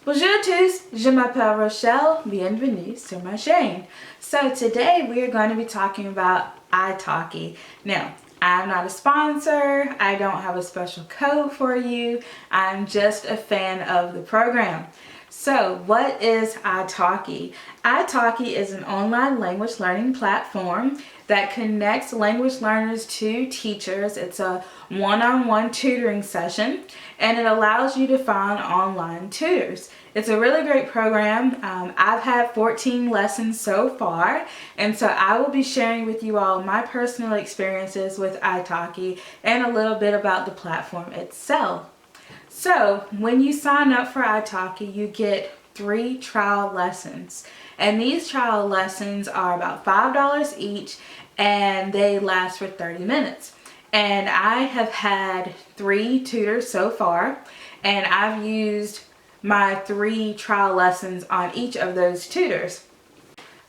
Bonjour à tous, je m'appelle Rochelle, bienvenue sur ma chaîne. So today we are going to be talking about Italki. Now, I'm not a sponsor, I don't have a special code for you, I'm just a fan of the program. So what is Italki? Italki is an online language learning platform that connects language learners to teachers. It's a one-on-one tutoring session and it allows you to find online tutors. It's a really great program. I've had 14 lessons so far, and so I will be sharing with you all my personal experiences with Italki and a little bit about the platform itself. So when you sign up for Italki, you get 3 trial lessons, and these trial lessons are about $5 each and they last for 30 minutes. And I have had 3 tutors so far, and I've used my 3 trial lessons on each of those tutors.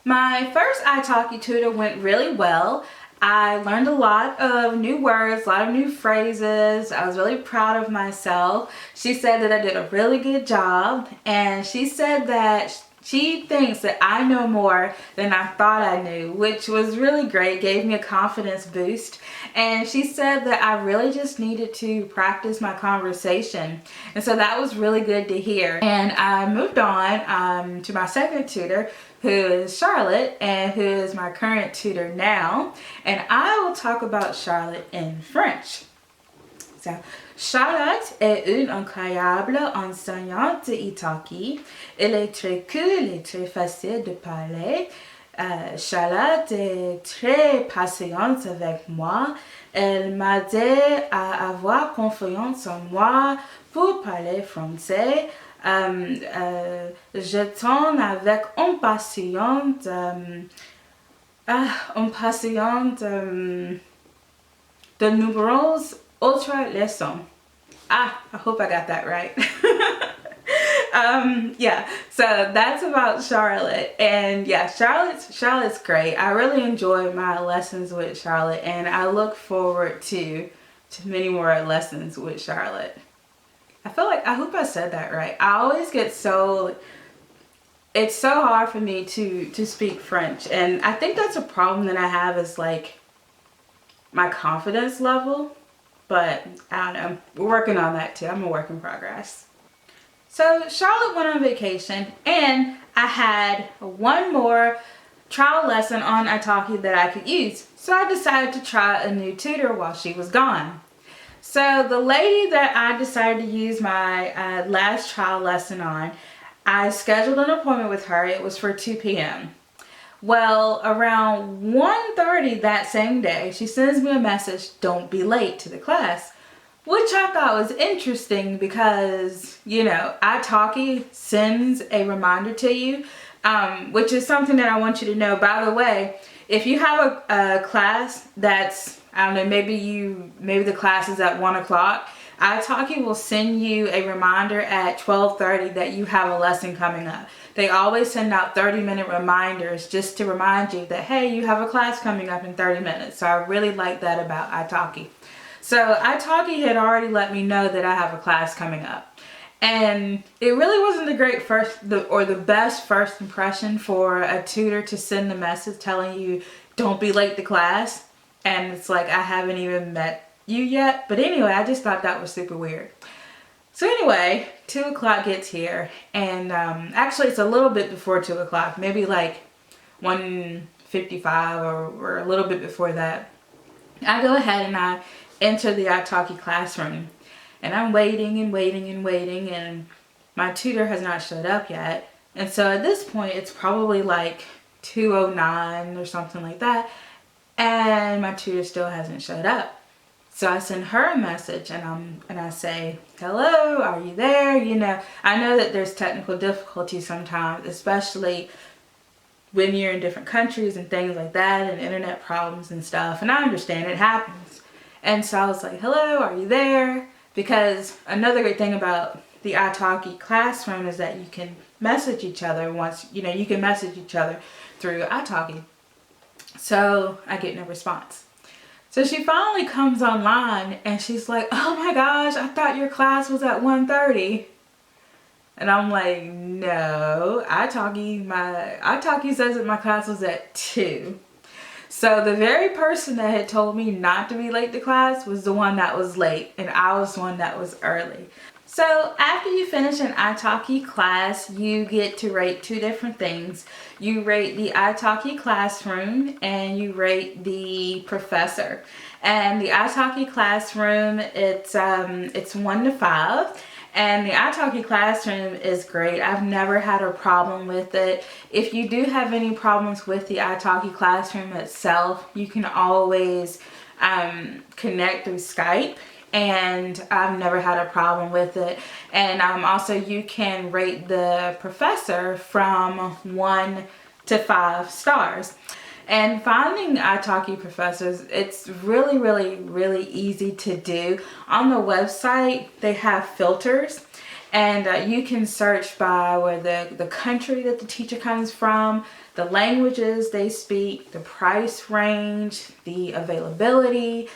My first Italki tutor went really well. I learned a lot of new words, a lot of new phrases. I was really proud of myself. She said that I did a really good job, and she said that she thinks that I know more than I thought I knew, which was really great, gave me a confidence boost. And she said that I really just needed to practice my conversation. And so that was really good to hear. And I moved on to my second tutor, who is Charlotte, and who is my current tutor now. And I will talk about Charlotte in French. So, Charlotte est une incroyable enseignante d'Italki. Elle est très cool et très facile de parler. Charlotte est très patiente avec moi. Elle m'a aidé à avoir confiance en moi pour parler français. J'attends avec impatience de nombreuses autres leçons. I hope I got that right. Yeah, so that's about Charlotte. And yeah, Charlotte's great. I really enjoy my lessons with Charlotte, and I look forward to many more lessons with Charlotte. I hope I said that right. I always get it's so hard for me to speak French, and I think that's a problem that I have, is like my confidence level. But I don't know, we're working on that too. I'm a work in progress. So Charlotte went on vacation, and I had one more trial lesson on Italki that I could use. So I decided to try a new tutor while she was gone. So the lady that I decided to use my last trial lesson on, I scheduled an appointment with her. It was for 2 p.m. Well, around 1:30 that same day, she sends me a message, "Don't be late to the class," which I thought was interesting because, you know, Italki sends a reminder to you, which is something that I want you to know. By the way, if you have a class that's, I don't know, maybe the class is at 1 o'clock, Italki will send you a reminder at 12:30 that you have a lesson coming up. They always send out 30-minute reminders just to remind you that, hey, you have a class coming up in 30 minutes. So I really like that about Italki. So Italki had already let me know that I have a class coming up. And it really wasn't the best first impression for a tutor to send the message telling you, "Don't be late to class." And it's like, I haven't even met you yet. But anyway, I just thought that was super weird. So anyway, 2 o'clock gets here, and actually it's a little bit before 2 o'clock, maybe like 1:55 or a little bit before that. I go ahead and I enter the Italki Classroom, and I'm waiting and waiting and waiting, and my tutor has not showed up yet. And so at this point, it's probably like 2:09 or something like that, and my tutor still hasn't showed up. So I send her a message, and I say, "Hello, are you there?" You know, I know that there's technical difficulties sometimes, especially when you're in different countries and things like that, and internet problems and stuff, and I understand it happens. And so I was like, "Hello, are you there?" Because another great thing about the Italki Classroom is that you can message each other you can message each other through Italki. So I get no response. So she finally comes online, and she's like, "Oh my gosh, I thought your class was at 1:30. And I'm like, no, Italki says that my class was at 2. So the very person that had told me not to be late to class was the one that was late, and I was the one that was early. So after you finish an Italki class, you get to rate 2 different things. You rate the Italki Classroom and you rate the professor. And the Italki Classroom, it's 1 to 5. And the Italki Classroom is great. I've never had a problem with it. If you do have any problems with the Italki Classroom itself, you can always connect through Skype. And I've never had a problem with it. And also you can rate the professor from 1 to 5 stars. And finding Italki professors, it's really, really, really easy to do. On the website, they have filters, and you can search by where the country that the teacher comes from, the languages they speak, the price range, the availability.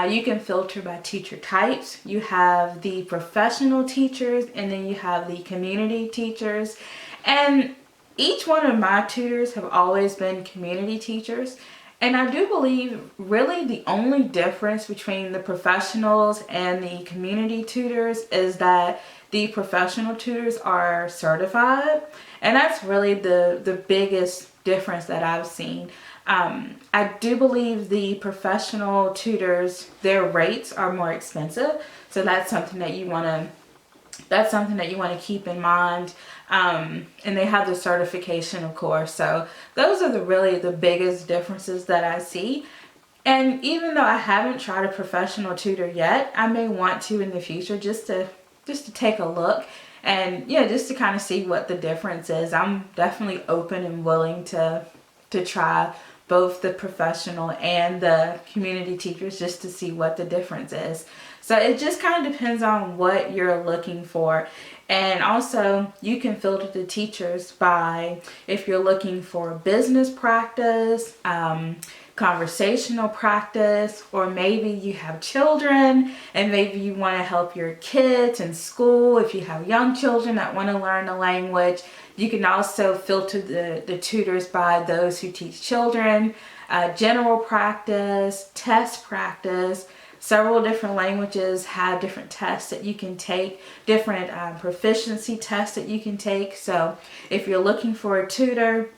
You can filter by teacher types. You have the professional teachers, and then you have the community teachers. And each one of my tutors have always been community teachers. And I do believe really the only difference between the professionals and the community tutors is that the professional tutors are certified. And that's really the biggest difference that I've seen. I do believe the professional tutors, their rates are more expensive. So that's something that you want to keep in mind. And they have the certification, of course. So those are really the biggest differences that I see. And even though I haven't tried a professional tutor yet, I may want to in the future just to take a look and just to kind of see what the difference is. I'm definitely open and willing to try both the professional and the community teachers just to see what the difference is. So it just kind of depends on what you're looking for. And also you can filter the teachers by if you're looking for business practice, conversational practice, or maybe you have children and maybe you want to help your kids in school. If you have young children that want to learn the language, you can also filter the tutors by those who teach children, general practice, test practice. Several different languages have different tests that you can take, different proficiency tests that you can take. So if you're looking for a tutor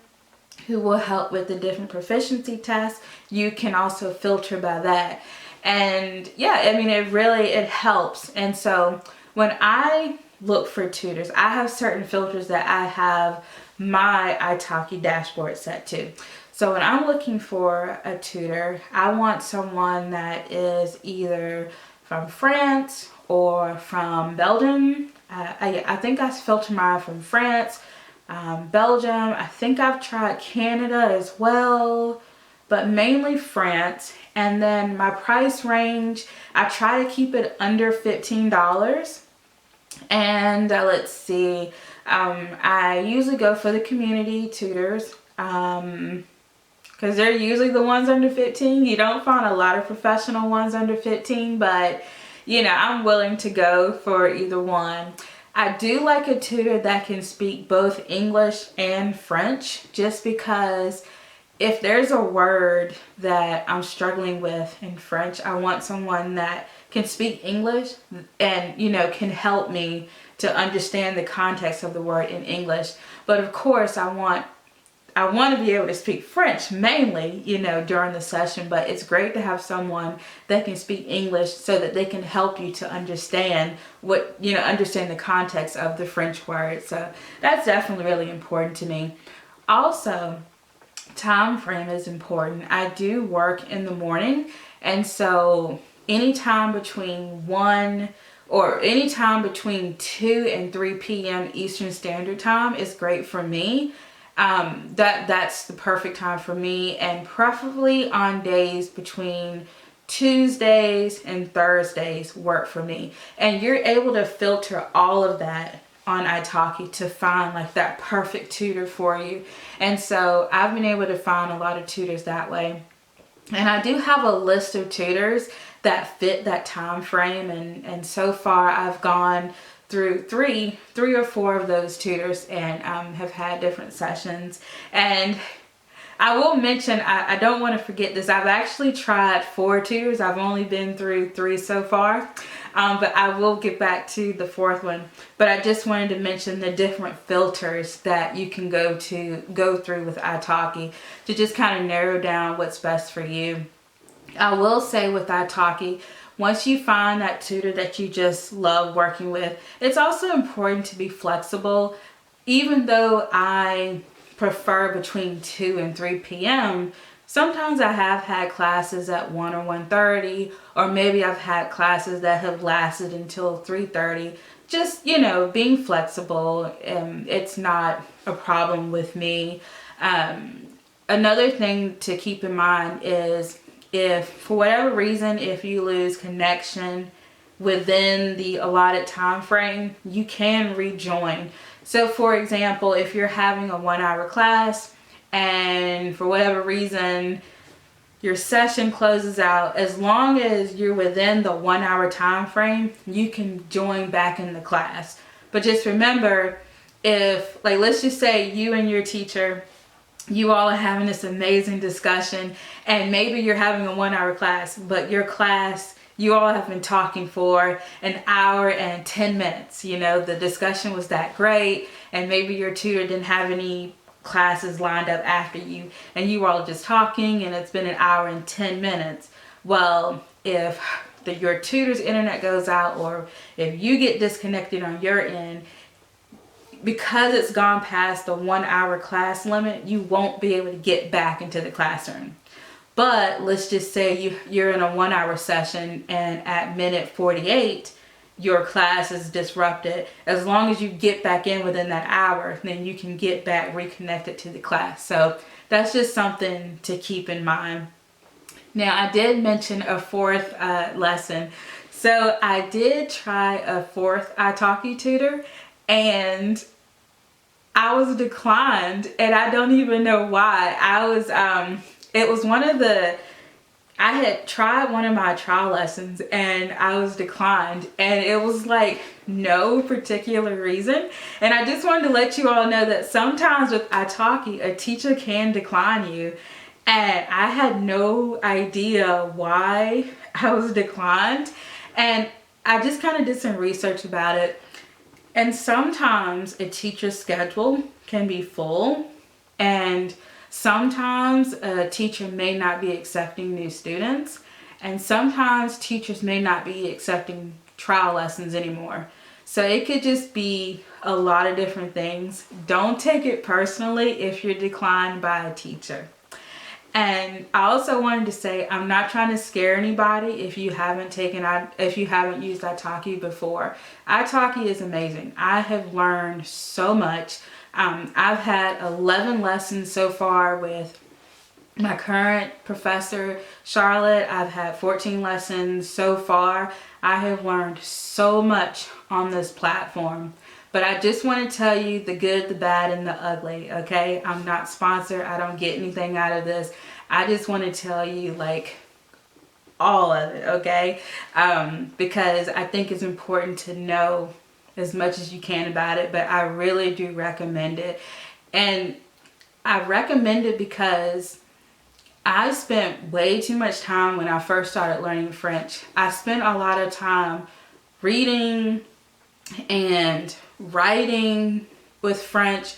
who will help with the different proficiency tests, you can also filter by that. And yeah, I mean, it helps. And so when I look for tutors, I have certain filters that I have my Italki dashboard set to. So when I'm looking for a tutor, I want someone that is either from France or from Belgium. I think I filter mine from France, Belgium. I think I've tried Canada as well, but mainly France. And then my price range, I try to keep it under $15. And let's see, I usually go for the community tutors. Because they're usually the ones under 15. You don't find a lot of professional ones under 15, but I'm willing to go for either one. I do like a tutor that can speak both English and French, just because if there's a word that I'm struggling with in French, I want someone that can speak English and can help me to understand the context of the word in English. But of course I want to be able to speak French mainly, during the session, but it's great to have someone that can speak English so that they can help you to understand understand the context of the French word. So that's definitely really important to me. Also, time frame is important. I do work in the morning, and so anytime between 2 and 3 p.m. Eastern Standard Time is great for me. That's the perfect time for me, and preferably on days between Tuesdays and Thursdays work for me. And you're able to filter all of that on Italki to find like that perfect tutor for you. And so I've been able to find a lot of tutors that way. And I do have a list of tutors that fit that time frame, and so far I've gone through three or four of those tutors, and have had different sessions. And I will mention, I don't want to forget this, I've actually tried 4 tutors. I've only been through 3 so far, but I will get back to the 4th one. But I just wanted to mention the different filters that you can go through with Italki to just kind of narrow down what's best for you. I will say with Italki, once you find that tutor that you just love working with, it's also important to be flexible. Even though I prefer between 2 and 3 p.m., sometimes I have had classes at 1 or 1:30, or maybe I've had classes that have lasted until 3:30. Just, you know, being flexible, it's not a problem with me. Another thing to keep in mind is, if for whatever reason, if you lose connection within the allotted time frame, you can rejoin. So for example, if you're having a 1-hour class and for whatever reason your session closes out, as long as you're within the 1-hour time frame, you can join back in the class. But just remember, if, like, let's just say you and your teacher, you all are having this amazing discussion, and maybe you're having a 1-hour class, but your class, you all have been talking for an hour and 10 minutes. You know, the discussion was that great, and maybe your tutor didn't have any classes lined up after you, and you were all just talking, and it's been an hour and 10 minutes. Well, if your tutor's internet goes out, or if you get disconnected on your end, because it's gone past the 1-hour class limit, you won't be able to get back into the classroom. But let's just say you're in a 1-hour session, and at minute 48, your class is disrupted. As long as you get back in within that hour, then you can get back reconnected to the class. So that's just something to keep in mind. Now, I did mention a 4th lesson. So I did try a 4th Italki tutor, and I was declined, and I don't even know why. It was I had tried one of my trial lessons, and I was declined, and it was like no particular reason. And I just wanted to let you all know that sometimes with Italki, a teacher can decline you, and I had no idea why I was declined. And I just kind of did some research about it. And sometimes a teacher's schedule can be full, and sometimes a teacher may not be accepting new students, and sometimes teachers may not be accepting trial lessons anymore. So it could just be a lot of different things. Don't take it personally if you're declined by a teacher. And I also wanted to say, I'm not trying to scare anybody if you haven't used Italki before. Italki is amazing. I have learned so much. I've had 11 lessons so far with my current professor, Charlotte. I've had 14 lessons so far. I have learned so much on this platform. But I just want to tell you the good, the bad, and the ugly, okay? I'm not sponsored. I don't get anything out of this. I just want to tell you, like, all of it, okay? Because I think it's important to know as much as you can about it, but I really do recommend it. And I recommend it because I spent way too much time when I first started learning French. I spent a lot of time reading and writing with French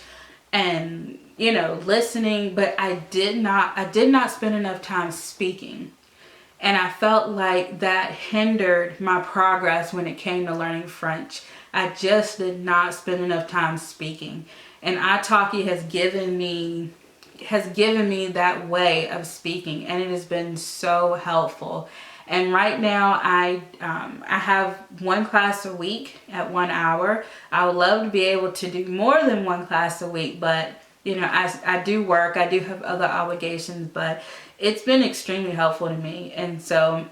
and, you know, listening, but I did not spend enough time speaking. And I felt like that hindered my progress when it came to learning French. I just did not spend enough time speaking. And Italki has given me that way of speaking, and it has been so helpful. And right now I have 1 class a week at 1 hour. I would love to be able to do more than 1 class a week, but you know, I do work, I do have other obligations, but it's been extremely helpful to me. And so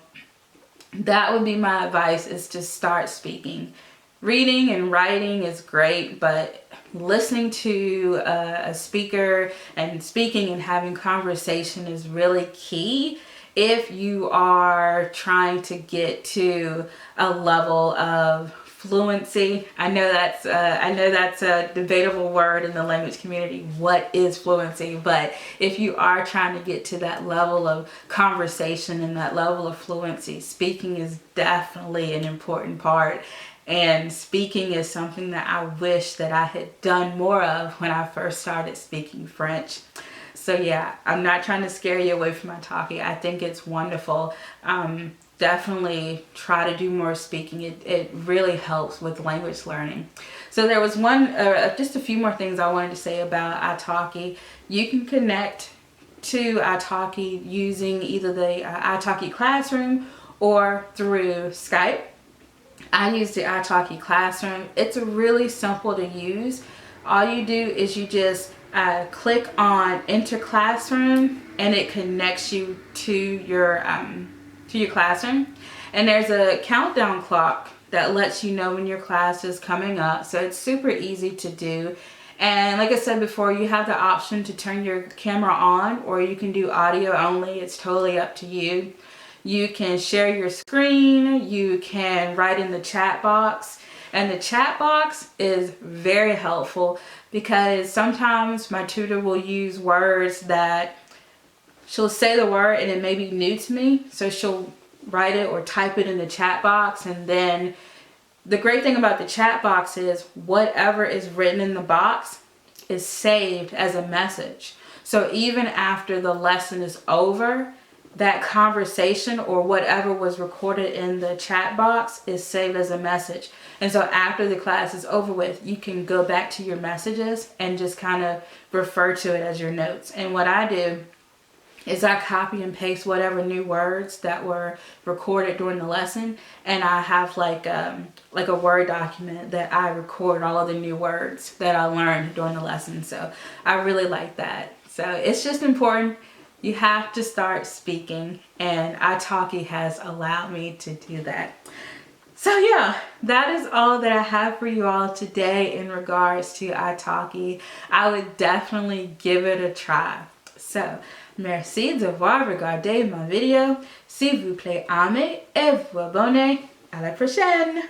that would be my advice, is to start speaking. Reading and writing is great, but listening to a speaker and speaking and having conversation is really key if you are trying to get to a level of fluency. I know that's a debatable word in the language community. What is fluency? But if you are trying to get to that level of conversation and that level of fluency, speaking is definitely an important part. And speaking is something that I wish that I had done more of when I first started speaking French. So yeah, I'm not trying to scare you away from Italki. I think it's wonderful. Definitely try to do more speaking. It really helps with language learning. So there was just a few more things I wanted to say about Italki. You can connect to Italki using either the Italki Classroom or through Skype. I use the Italki Classroom. It's really simple to use. All you do is you just click on Enter Classroom, and it connects you to your classroom. And there's a countdown clock that lets you know when your class is coming up. So it's super easy to do. And like I said before, you have the option to turn your camera on, or you can do audio only. It's totally up to you. You can share your screen. You can write in the chat box. And the chat box is very helpful because sometimes my tutor will use words that she'll say the word and it may be new to me. So she'll write it or type it in the chat box. And then the great thing about the chat box is whatever is written in the box is saved as a message. So even after the lesson is over, that conversation or whatever was recorded in the chat box is saved as a message. And so after the class is over with, you can go back to your messages and just kind of refer to it as your notes. And what I do is I copy and paste whatever new words that were recorded during the lesson, and I have like a Word document that I record all of the new words that I learned during the lesson. So I really like that. So it's just important. You have to start speaking, and Italki has allowed me to do that. So yeah, that is all that I have for you all today in regards to Italki. I would definitely give it a try. So, merci d'avoir regardé ma vidéo. S'il vous plaît, aimez et vous abonnez. À la prochaine!